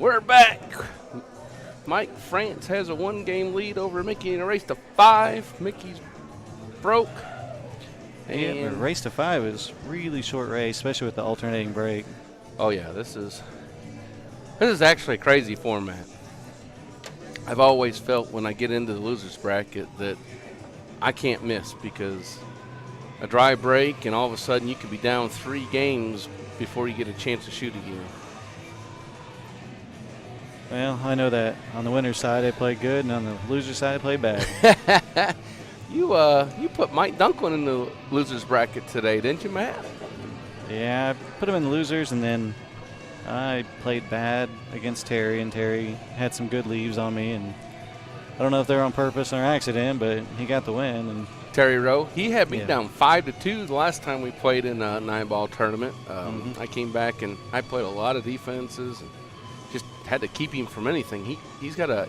We're back. Mike Frantz has a 1-game lead over Mickey in a race to 5. Mickey's broke. And yeah, the race to 5 is really short race, especially with the alternating break. Oh yeah, this is actually a crazy format. I've always felt when I get into the losers bracket that I can't miss, because a dry break and all of a sudden you could be down 3 games before you get a chance to shoot again. Well, I know that on the winner's side I played good, and on the loser's side I played bad. You put Mike Dunklin in the losers bracket today, didn't you, Matt? Yeah, I put him in the losers, and then I played bad against Terry, and Terry had some good leaves on me, and I don't know if they're on purpose or accident, but he got the win. And Terry Rowe, he had me down 5-2 the last time we played in a 9-ball tournament. I came back and I played a lot of defenses and just had to keep him from anything. He's got a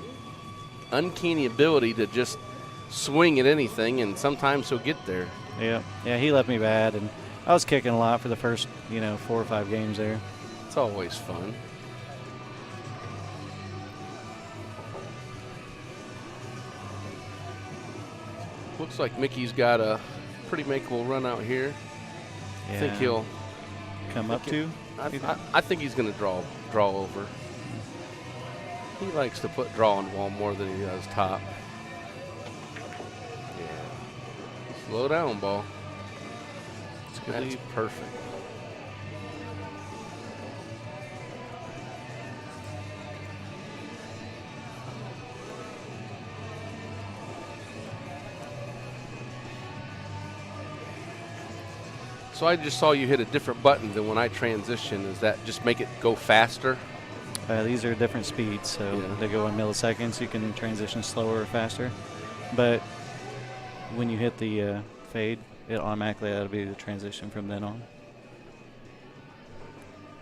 uncanny ability to just swing at anything, and sometimes he'll get there. Yeah, he left me bad, and I was kicking a lot for the first 4 or 5 games there. It's always fun. Looks like Mickey's got a pretty makeable run out here. Yeah. I think he'll come up to. I think he's going to draw over. He likes to put draw on the wall more than he does top. Yeah. Slow down, ball. That's perfect. So I just saw you hit a different button than when I transition. Does that just make it go faster? These are different speeds, so they go in milliseconds. You can transition slower or faster. But when you hit the fade, it automatically that'll be the transition from then on.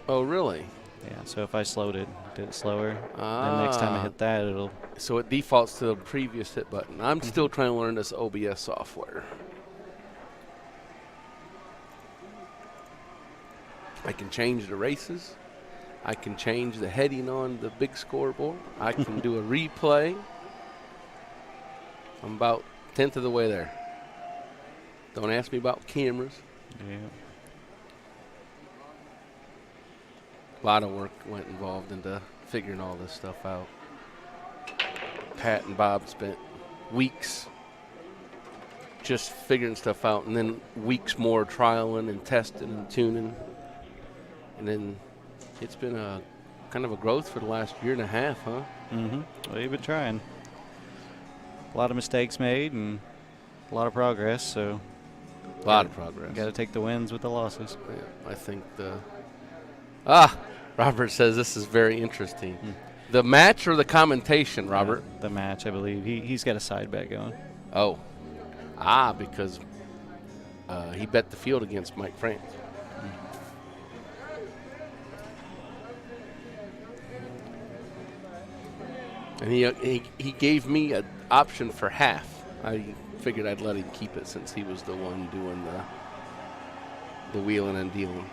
Oh, really? Yeah, so if I slowed it, did it slower, then next time I hit that, it'll... So it defaults to the previous hit button. I'm still trying to learn this OBS software. I can change the races. I can change the heading on the big scoreboard. I can do a replay. I'm about 1/10 of the way there. Don't ask me about cameras. Yeah. A lot of work went involved into figuring all this stuff out. Pat and Bob spent weeks just figuring stuff out, and then weeks more trialing and testing and tuning. And then it's been a kind of a growth for the last 1.5 years, huh? Mm-hmm. Well, you've been trying. A lot of mistakes made and a lot of progress, so... A lot of progress. You got to take the wins with the losses. Yeah, I think Robert says this is very interesting. The match or the commentation, Robert? The match, I believe. He's got a side bet going. Oh. Because he bet the field against Mike Frantz. And he gave me an option for half. I figured I'd let him keep it since he was the one doing the wheeling and dealing.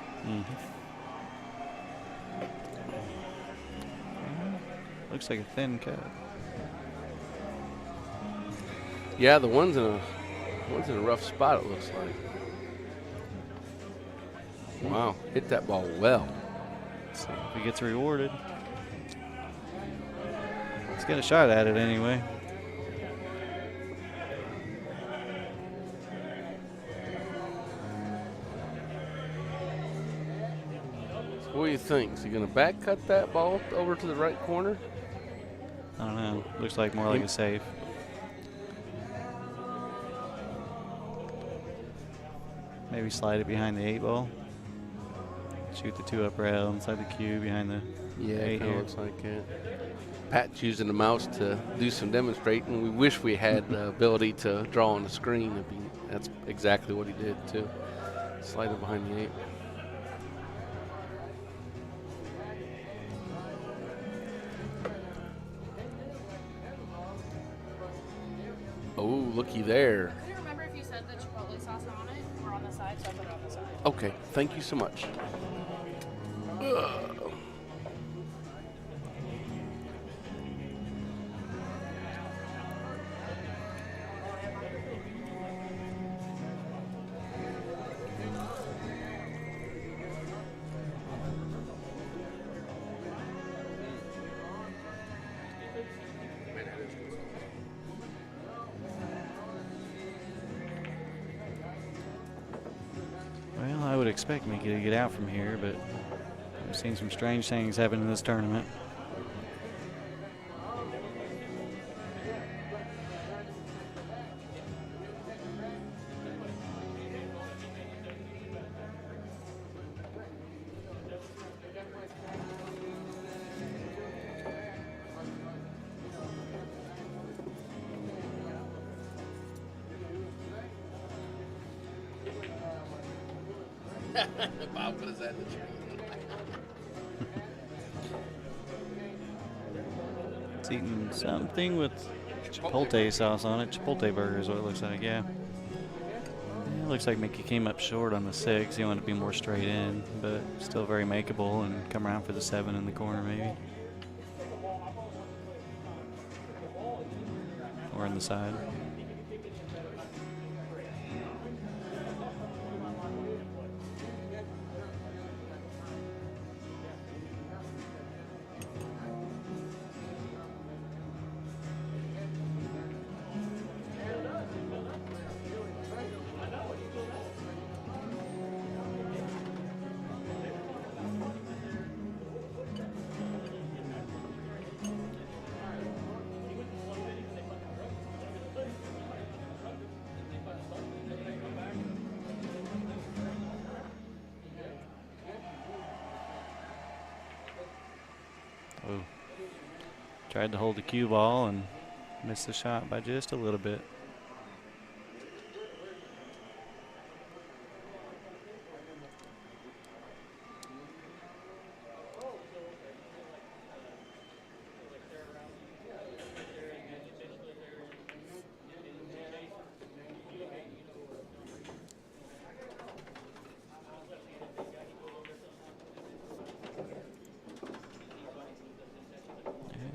Looks like a thin cut. Yeah, the one's in a rough spot, it looks like. Wow, hit that ball well. Let's see if he gets rewarded. Let's get a shot at it anyway. So what do you think? Is he going to back cut that ball over to the right corner? I don't know. Looks like more like a safe. Maybe slide it behind the 8 ball. Shoot the 2 up rail inside the cue behind the 8 kind of here. looks like it. Pat's using the mouse to do some demonstrating. We wish we had the ability to draw on the screen. That's exactly what he did, too. Slide it behind the 8. Oh, looky there. Do you remember if you said the chipotle sauce on it or on the side? So I put it on the side. Okay, thank you so much. expect Mickey to get out from here, but I've seen some strange things happen in this tournament. Bob, what is that? It's eating something with chipotle sauce on it. Chipotle burger is what it looks like, yeah. It looks like Mickey came up short on the 6. He wanted to be more straight in, but still very makeable and come around for the 7 in the corner maybe. Or in the side. Oh. Tried to hold the cue ball and missed the shot by just a little bit.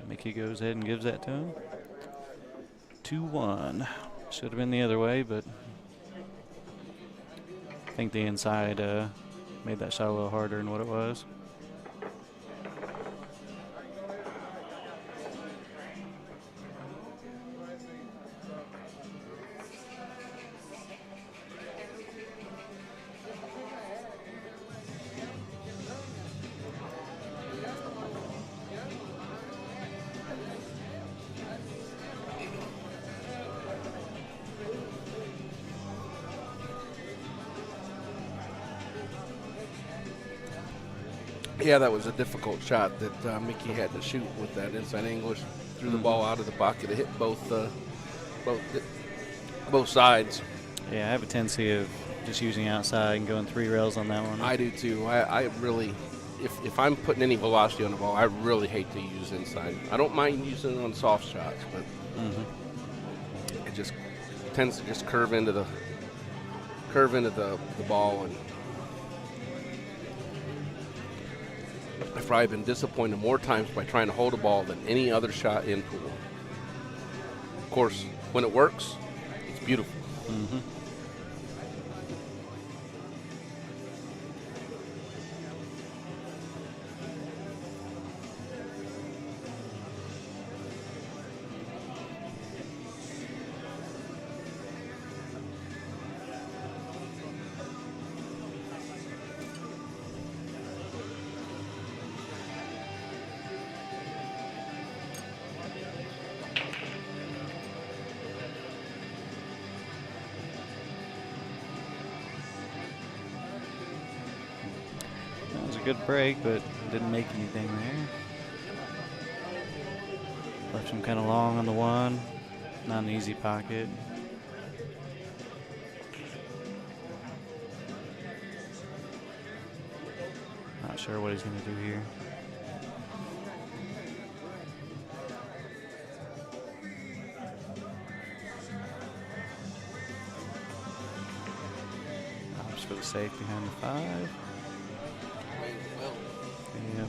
Mickey goes ahead and gives that to him. 2-1. Should have been the other way, but I think the inside made that shot a little harder than what it was. Yeah, that was a difficult shot that Mickey had to shoot with that inside English. Threw the ball out of the pocket. It hit both sides. Yeah, I have a tendency of just using outside and going 3 rails on that one. I do too. I really, if I'm putting any velocity on the ball, I really hate to use inside. I don't mind using it on soft shots, but it just tends to just curve into the ball, and I've probably been disappointed more times by trying to hold a ball than any other shot in pool. Of course, when it works, it's beautiful. That was a good break, but didn't make anything there. Left him kind of long on the 1. Not an easy pocket. Not sure what he's going to do here. Opts for the safe behind the 5. Yep.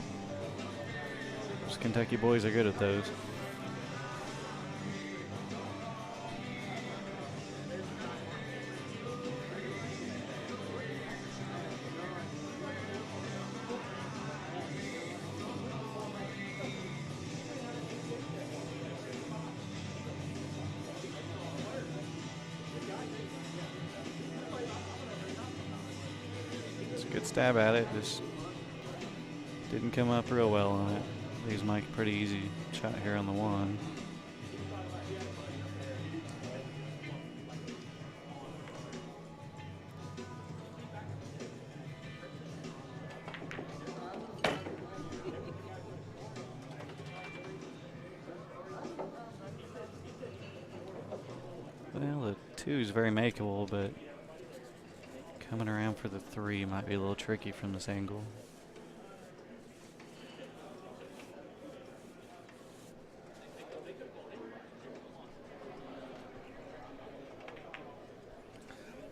Those Kentucky boys are good at those. a good stab at it. Just didn't come up real well on it. Leaves Mike a pretty easy shot here on the 1. Well, the 2 is very makeable, but coming around for the 3 might be a little tricky from this angle.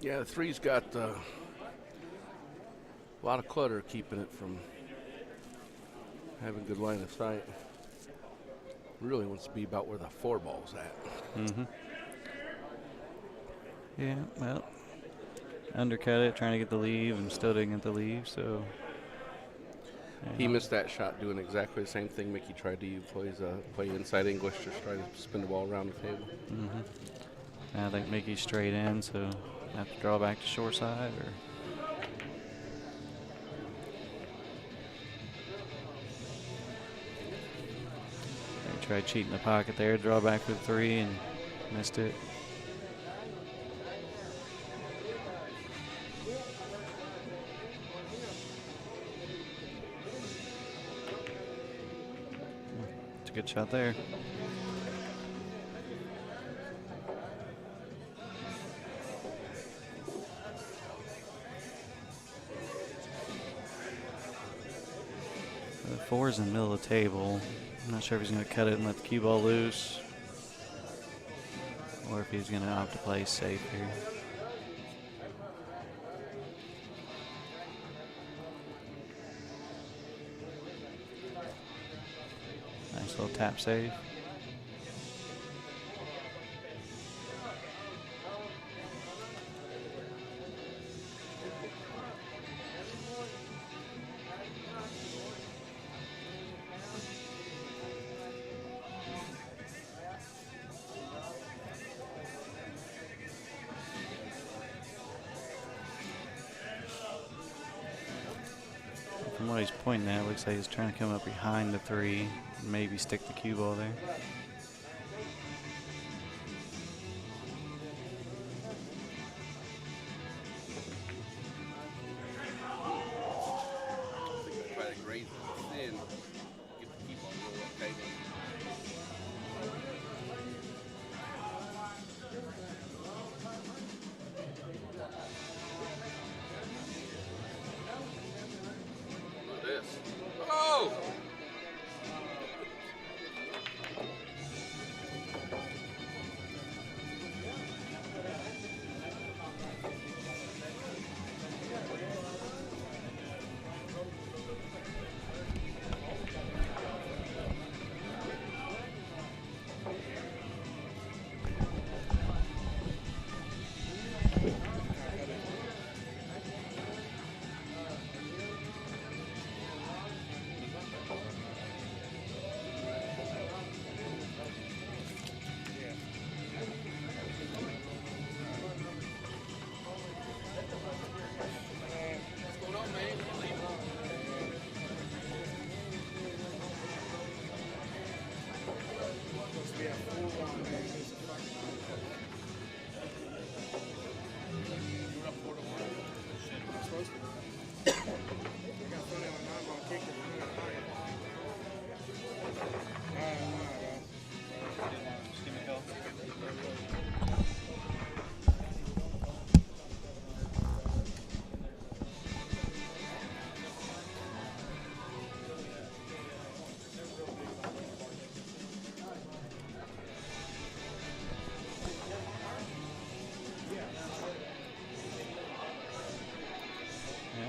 Yeah, the 3's got a lot of clutter keeping it from having good line of sight. Really wants to be about where the 4 ball's at. Mm-hmm. Yeah, well, undercut it, trying to get the leave, and still didn't get the leave, so. Yeah. He missed that shot doing exactly the same thing Mickey tried to play inside English, just trying to spin the ball around the table. Mm-hmm. I think Mickey's straight in, so have to draw back to short side, or. He tried cheating the pocket there, draw back for the 3, and missed it. It's a good shot there. The 4's in the middle of the table. I'm not sure if he's going to cut it and let the cue ball loose, or if he's going to opt to play safe here. Nice little tap save. From what he's pointing at, it looks like he's trying to come up behind the 3, and maybe stick the cue ball there. Try to graze it thin, get the cue ball a little up table. This. Oh!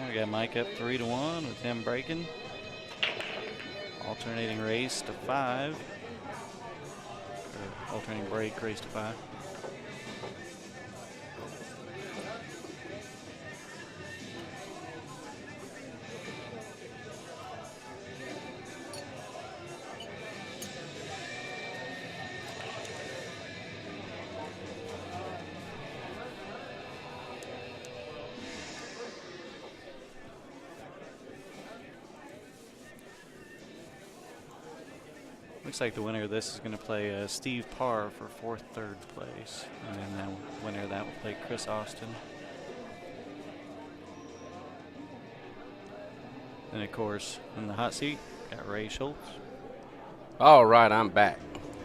We got Mike up 3-1 with him breaking. Alternating race to 5. Or alternating break, race to 5. Looks like the winner of this is going to play Steve Parr for third place. And then the winner of that will play Chris Austin. And of course, in the hot seat, got Ray Schultz. All right, I'm back.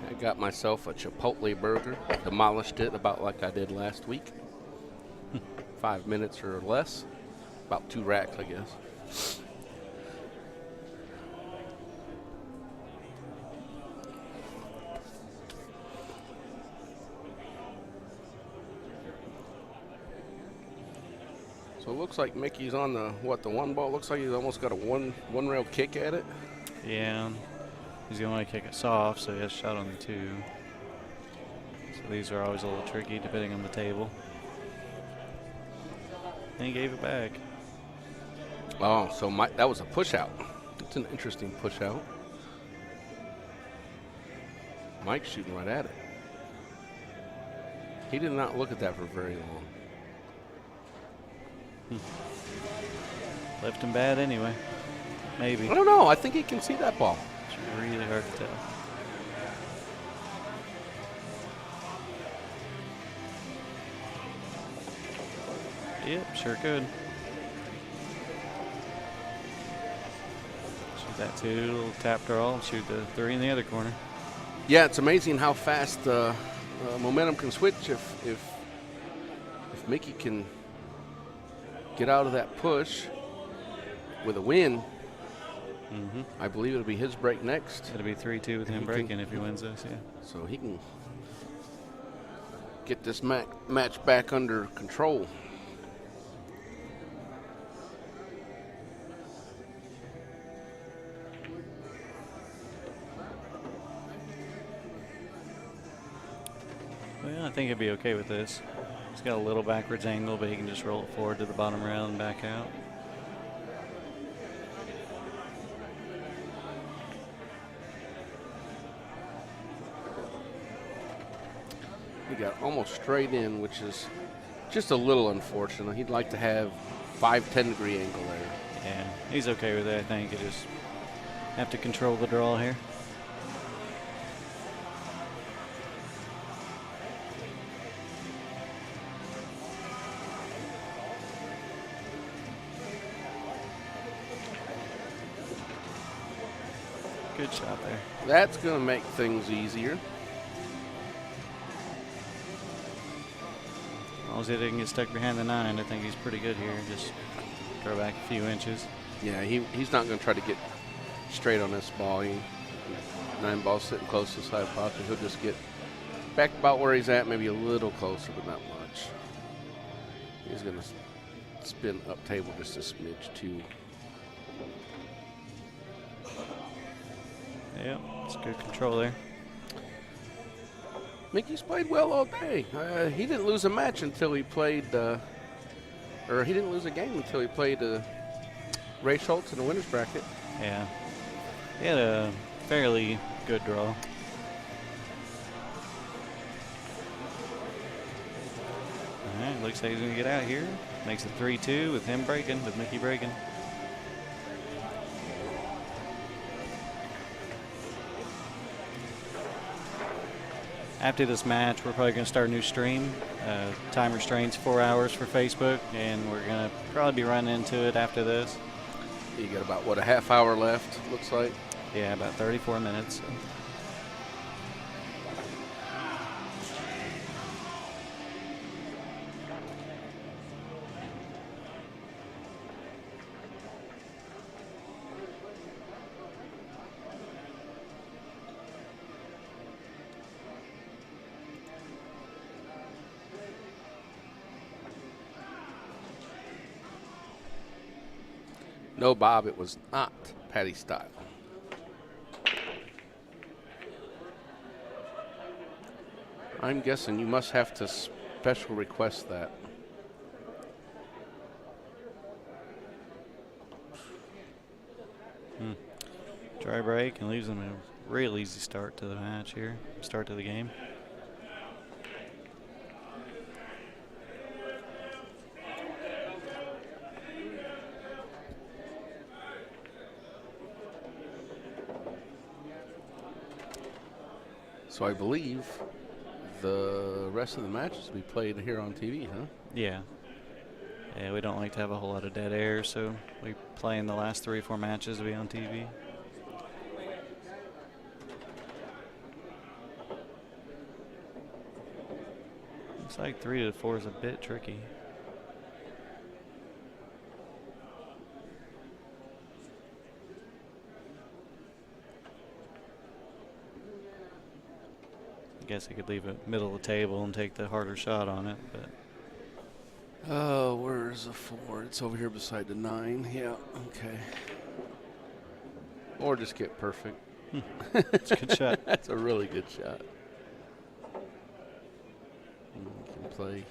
I got myself a Chipotle burger. Demolished it about like I did last week. 5 minutes or less. About 2 racks, I guess. So it looks like Mickey's on the one ball. Looks like he's almost got a one rail kick at it. Yeah, he's going to want to kick it soft, so he has a shot on the 2. So these are always a little tricky depending on the table. And he gave it back. Oh, so that was a push out. It's an interesting push out. Mike's shooting right at it. He did not look at that for very long. Left him bad anyway. Maybe. I don't know. I think he can see that ball. It's really hard to tell. Yep, sure could. Shoot that 2, little tap draw, shoot the 3 in the other corner. Yeah, it's amazing how fast momentum can switch if Mickey can get out of that push with a win. I believe it'll be his break next. It'll be 3-2 with him breaking if he wins this, yeah. So he can get this match back under control. Well, I think he'll be okay with this. He's got a little backwards angle, but he can just roll it forward to the bottom rail and back out. He got almost straight in, which is just a little unfortunate. He'd like to have 5-10 degree angle there. Yeah, he's okay with it, I think. You just have to control the draw here. Good shot there. That's going to make things easier. As long as he didn't get stuck behind the 9, I think he's pretty good here. Just throw back a few inches. Yeah, he's not going to try to get straight on this ball. 9 ball sitting close to the side pocket. He'll just get back about where he's at, maybe a little closer, but not much. He's going to spin up table just a smidge too. Yeah, it's good control there. Mickey's played well all day. He didn't lose a match until he played, or he didn't lose a game until he played Ray Schultz in the winner's bracket. Yeah, he had a fairly good draw. All right, looks like he's going to get out here. Makes it 3-2 with him breaking, with Mickey breaking. After this match, we're probably going to start a new stream. Time restraints 4 hours for Facebook, and we're going to probably be running into it after this. You got about, what, a half hour left, looks like? Yeah, about 34 minutes. So. No, Bob, it was not Patty style. I'm guessing you must have to special request that. Dry break and leaves them a real easy start to the match here, start to the game. So I believe the rest of the matches will be played here on TV, huh? Yeah. Yeah, we don't like to have a whole lot of dead air, so we play in the last 3 or 4 matches to be on TV. Looks like 3 to 4 is a bit tricky. I guess I could leave it middle of the table and take the harder shot on it, but Oh, where's the 4? It's over here beside the 9. Yeah, okay. Or just get perfect. it's a good shot. That's a really good shot. You can play.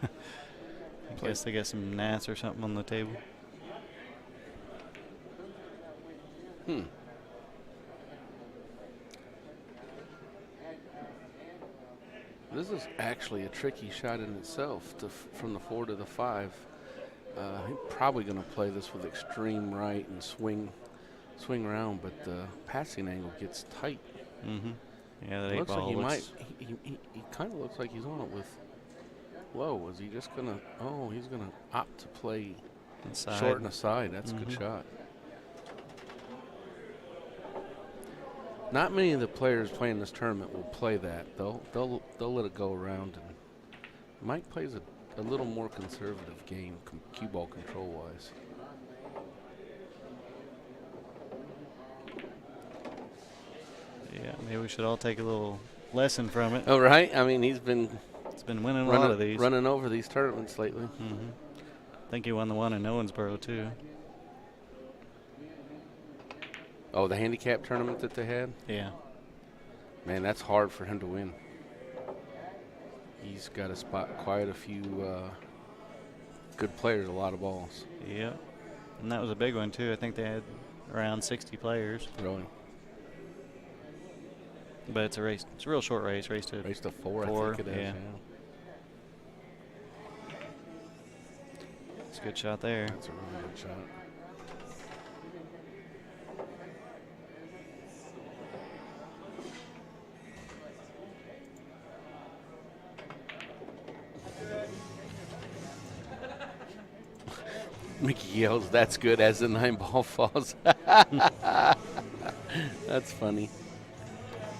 I guess they got some gnats or something on the table. This is actually a tricky shot in itself from the 4 to the 5. He's probably going to play this with extreme right and swing around, but the passing angle gets tight. Mm-hmm. Yeah, that 8 Looks like ball he looks. he kind of looks like he's on it with. Whoa, is he just going to? Oh, he's going to opt to play Inside. short and aside. That's a good shot. Not many of the players playing this tournament will play that. They'll let it go around. And Mike plays a little more conservative game, cue ball control wise. Yeah, maybe we should all take a little lesson from it. Oh, right. I mean, he's been winning a lot of these. Running over these tournaments lately. Mm-hmm. I think he won the one in Owensboro too. Oh, the handicap tournament that they had? Yeah. Man, that's hard for him to win. He's got to spot quite a few good players, a lot of balls. Yep. And that was a big one too. I think they had around 60 players. Really? But it's a race. It's a real short race. Race to 4, I think it is. Yeah. It's a good shot there. That's a really good shot. Mickey yells, "That's good," as the 9 ball falls. That's funny.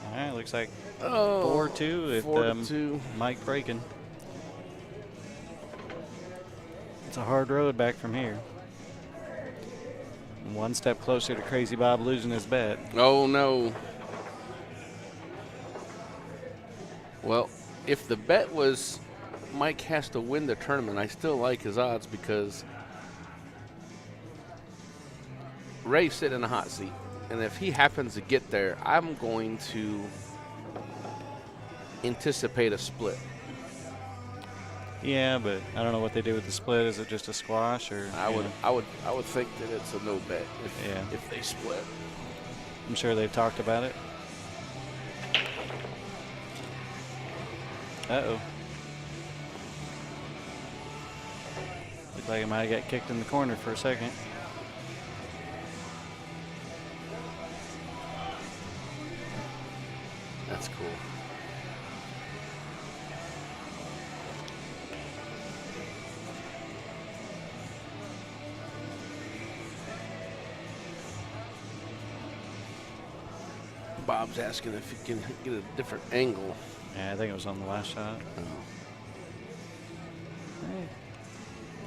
All right, looks like 4-2 with Mike breaking. It's a hard road back from here. One step closer to Crazy Bob losing his bet. Oh, no. Well, if the bet was Mike has to win the tournament, I still like his odds because Ray's sitting in a hot seat. And if he happens to get there, I'm going to anticipate a split. Yeah, but I don't know what they do with the split. Is it just a squash, or I would think that it's a no bet if they split. I'm sure they've talked about it. Uh-oh. Looked like it might have got kicked in the corner for a second. That's cool. Bob's asking if he can get a different angle. Yeah, I think it was on the last shot. Oh. Hey,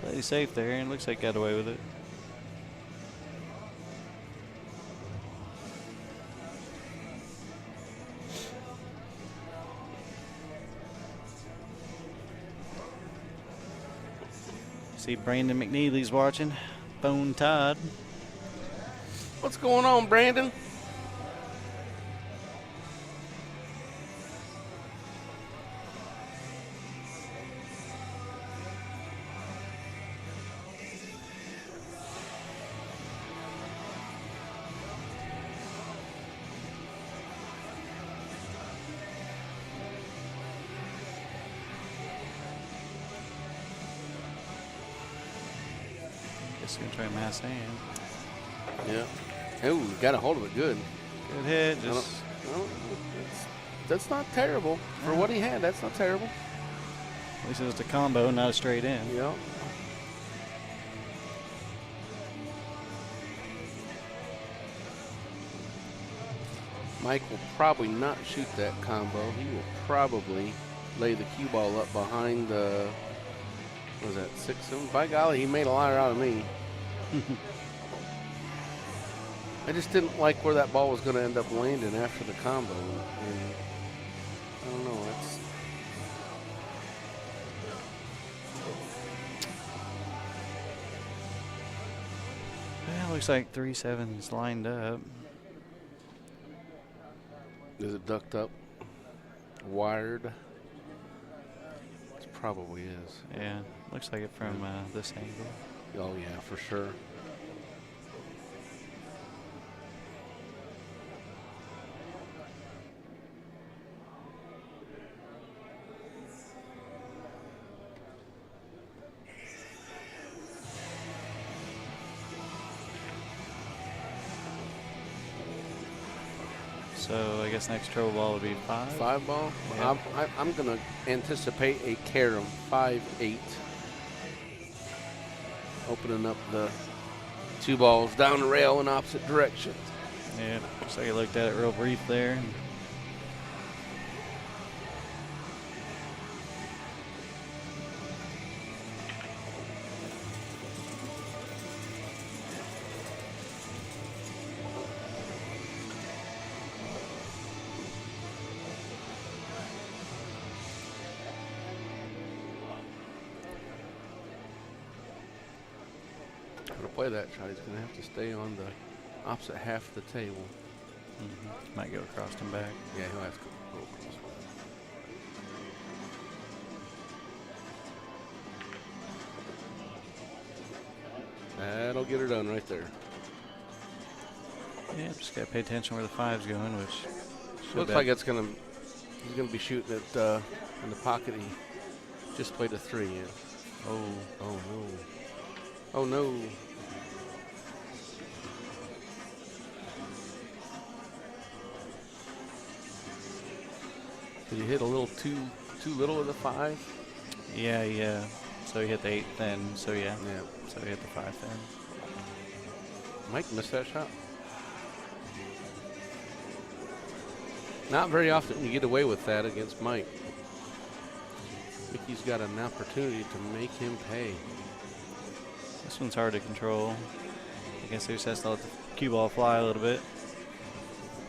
play safe there, and looks like got away with it. See Brandon McNeely's watching. Phone Todd. What's going on, Brandon? Guess he's gonna try mass hand. Yeah. Oh, got a hold of it good. Good hit. Just Well, that's not terrible. For what he had, that's not terrible. at least it was a combo, not a straight in. Yeah. Mike will probably not shoot that combo. He will probably lay the cue ball up behind the, what was that, 6-7? By golly, he made a liar out of me. I just didn't like where that ball was going to end up landing after the combo. And I don't know. That's Well, looks like 3-7's lined up. Is it ducked up? Wired? It probably is. Yeah, looks like it from this angle. Oh, yeah, for sure. So I guess next trouble ball would be 5. 5 ball? Yeah. I'm going to anticipate a carom, 5-8. Opening up the 2 balls down the rail in opposite directions. Yeah, looks like he looked at it real brief there. To play that shot, he's going to have to stay on the opposite half of the table. Might go across and back. Yeah, he'll have to go across. That'll get her done right there. Yeah, just got to pay attention where the 5's going, which Looks like it's going to, he's going to be shooting it in the pocket. He just played a 3 in. Oh no. Oh no. Did he hit a little too little of the 5? Yeah. So he hit the 8 thin. So yeah. Yeah. So he hit the 5 thin. Mike missed that shot. Not very often you get away with that against Mike. Mickey's got an opportunity to make him pay. This one's hard to control. I guess he just has to let the cue ball fly a little bit.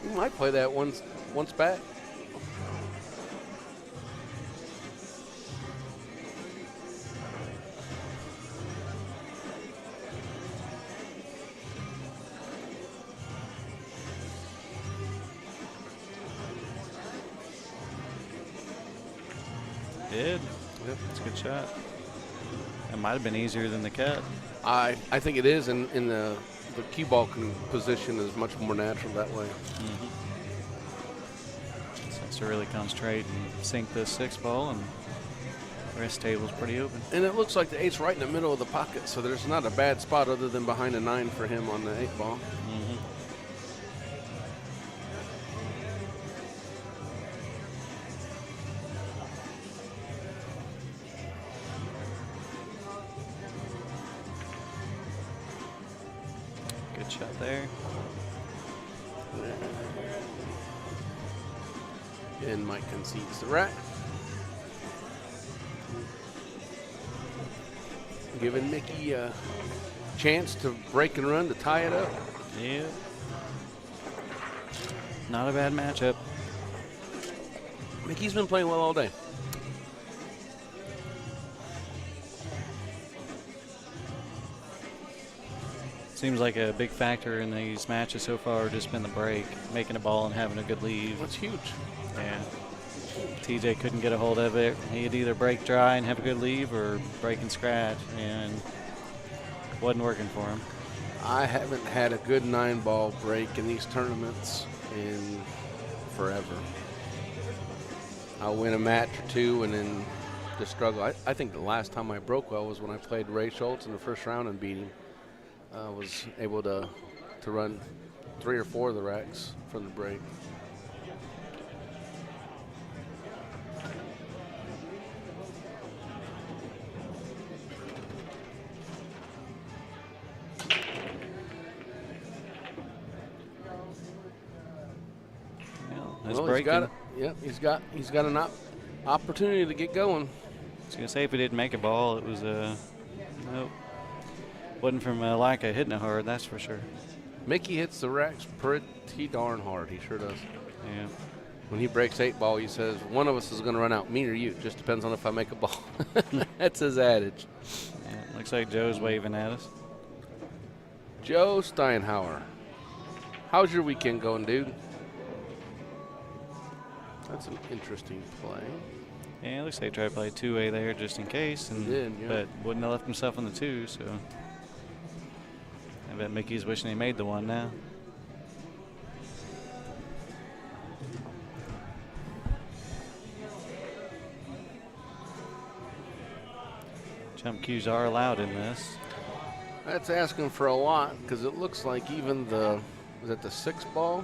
You might play that once back. Did. Yep. It's a good shot. It might have been easier than the cut. I think it is, and in the cue ball position is much more natural that way. So has to really concentrate and sink this 6 ball, and the rest table's pretty open. And it looks like the 8's right in the middle of the pocket, so there's not a bad spot other than behind a 9 for him on the 8 ball. Good shot there. And Mike concedes the rack. Giving Mickey a chance to break and run to tie it up. Yeah. Not a bad matchup. Mickey's been playing well all day. Seems like a big factor in these matches so far has just been the break, making a ball and having a good leave. That's huge. Yeah. TJ couldn't get a hold of it. He'd either break dry and have a good leave or break and scratch, and wasn't working for him. I haven't had a good 9-ball break in these tournaments in forever. I'll win a match or 2 and then just struggle. I think the last time I broke well was when I played Ray Schultz in the first round and beat him. I was able to run 3 or 4 of the racks from the break. That's Well, breaking. he's got it. Yep, he's got an opportunity to get going. I was gonna say if he didn't make a ball, it was nope. Wasn't from lack of hitting it hard, that's for sure. Mickey hits the racks pretty darn hard. He sure does. Yeah. When he breaks 8 ball, he says, one of us is going to run out, me or you. It just depends on if I make a ball. That's his adage. Yeah. Looks like Joe's waving at us. Joe Steinhauer. How's your weekend going, dude? That's an interesting play. Yeah, it looks like he tried to play 2A there just in case, and He did, yeah. but wouldn't have left himself on the 2, so I bet Mickey's wishing he made the 1 now. Jump cues are allowed in this. That's asking for a lot because it looks like even is that the 6 ball?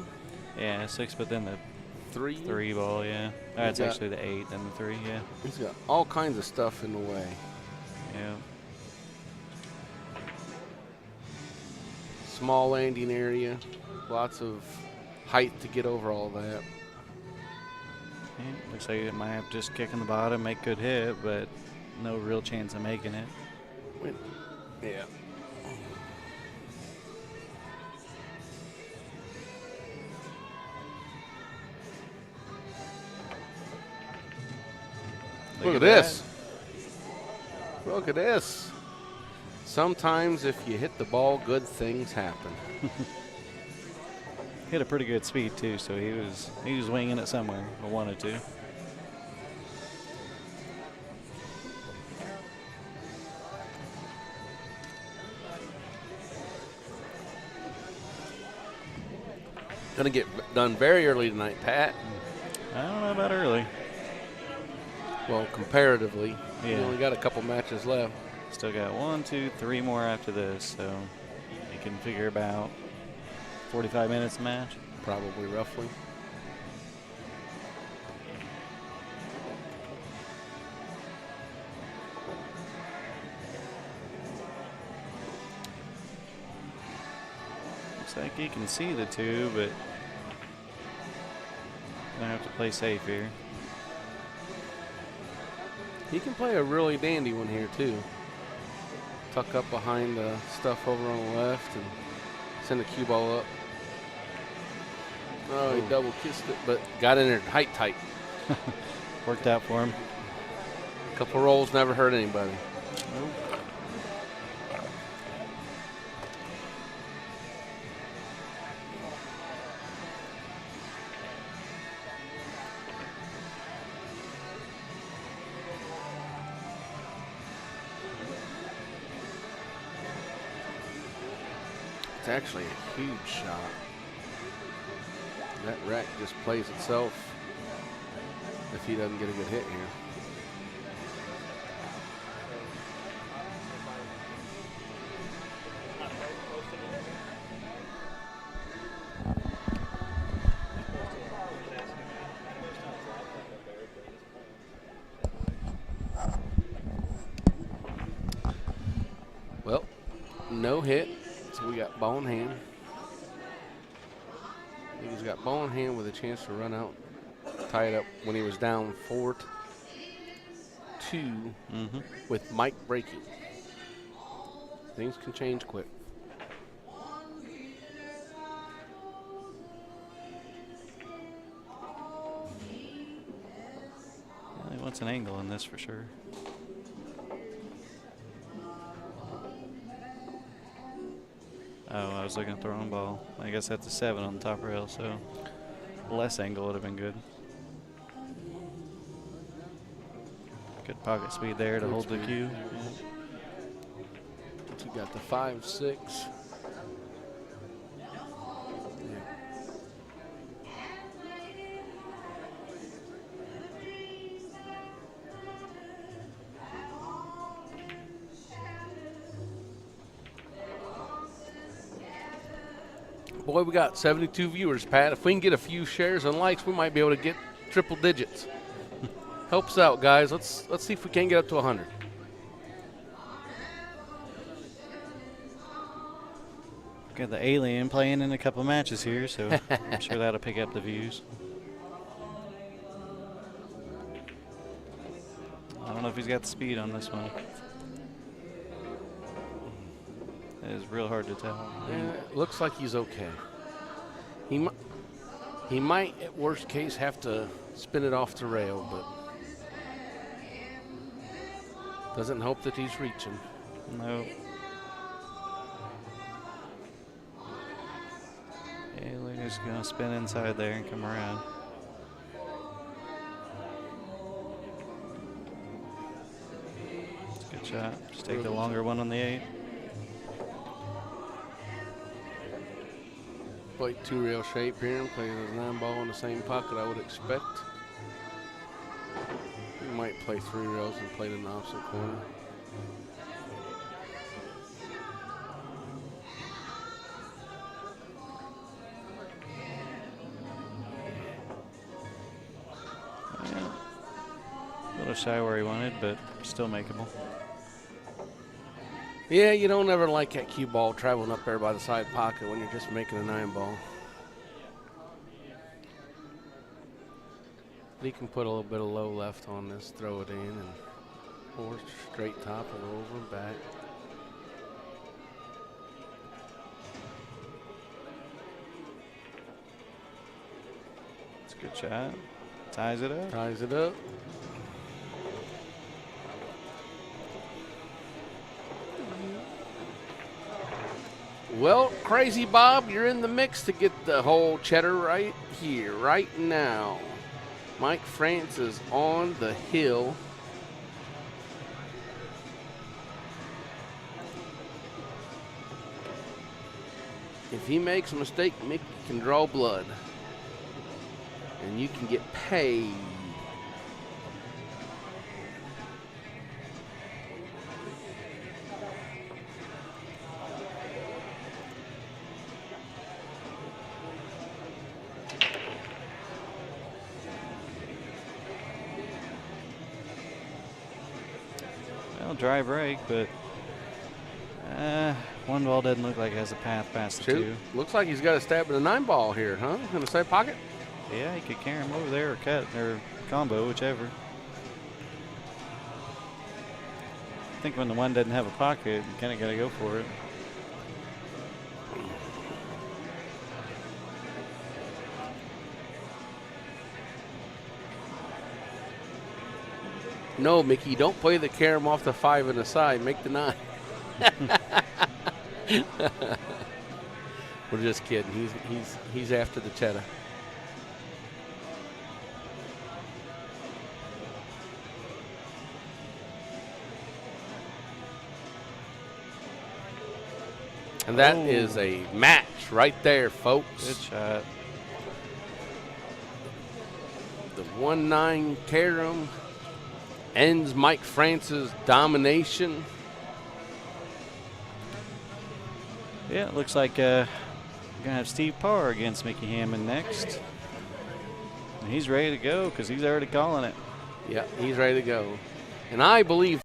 Yeah, 6, but then the 3? 3 ball, yeah. That's got- actually the 8, then the 3, yeah. He's got all kinds of stuff in the way. Yeah. Small landing area, lots of height to get over all that. Yeah, looks like it might have just kick in the bottom, make good hit, but no real chance of making it. Yeah. Look at this. Look at this. Sometimes if you hit the ball, good things happen. Hit a pretty good speed too, so he was winging it somewhere or wanted to. Gonna get done very early tonight, Pat. I don't know about early. Well, comparatively. Yeah. We only got a couple matches left. Still got 1, 2, 3 more after this, so you can figure about 45 minutes a match. Probably, roughly. Looks like he can see the 2, but gonna have to play safe here. He can play a really dandy one here, too. Tuck up behind the stuff over on the left and send the cue ball up. Oh, he double kissed it, but got in there height tight. Worked out for him. Couple rolls never hurt anybody. It's actually a huge shot. That rack just plays itself if he doesn't get a good hit here. Well, no hit, so we got ball in hand. He's got ball in hand with a chance to run out, tie it up when he was down 4-2 with Mike breaking. Things can change quick. Well, he wants an angle in this for sure. Oh, I was looking at the wrong ball. I guess that's a 7 on the top rail, so less angle would have been good. Good pocket speed there to Good hold the speed. cue. We got the 5-6. Boy, we got 72 viewers, Pat. If we can get a few shares and likes, we might be able to get triple digits. Helps out, guys. Let's see if we can get up to 100. Got the alien playing in a couple matches here, so I'm sure that'll pick up the views. I don't know if he's got the speed on this one. It is real hard to tell. Yeah, it looks like he's okay. He might, at worst case, have to spin it off the rail, but doesn't help that he's reaching. No. Alien's gonna spin inside there and come around. It's a good shot. Just take the longer one on the 8. Play 2-rail shape here and play the 9-ball in the same pocket, I would expect. We might play 3 rails and play it in the opposite corner. Well, a little shy where he wanted, but still makeable. Yeah, you don't ever like that cue ball traveling up there by the side pocket when you're just making a 9-ball. He can put a little bit of low left on this, throw it in, and or straight top or over and back. It's a good shot. Ties it up. Ties it up. Well, Crazy Bob, you're in the mix to get the whole cheddar right here, right now. Mike Frantz is on the hill. If he makes a mistake, Mickey can draw blood. And you can get paid. Well, dry break, but one ball doesn't look like it has a path past the 2. Looks like he's got a stab at a 9-ball here, huh? In the side pocket? Yeah, he could carry him over there or cut or combo, whichever. I think when the one doesn't have a pocket, you kind of got to go for it. No, Mickey, don't play the carom off the 5 and the side. Make the 9. We're just kidding. He's after the cheddar. And that is a match right there, folks. Good shot. The 1-9 carom ends Mike Frantz's domination. Yeah, it looks like we're going to have Steve Parr against Mickey Hammond next. And he's ready to go because he's already calling it. Yeah, he's ready to go. And I believe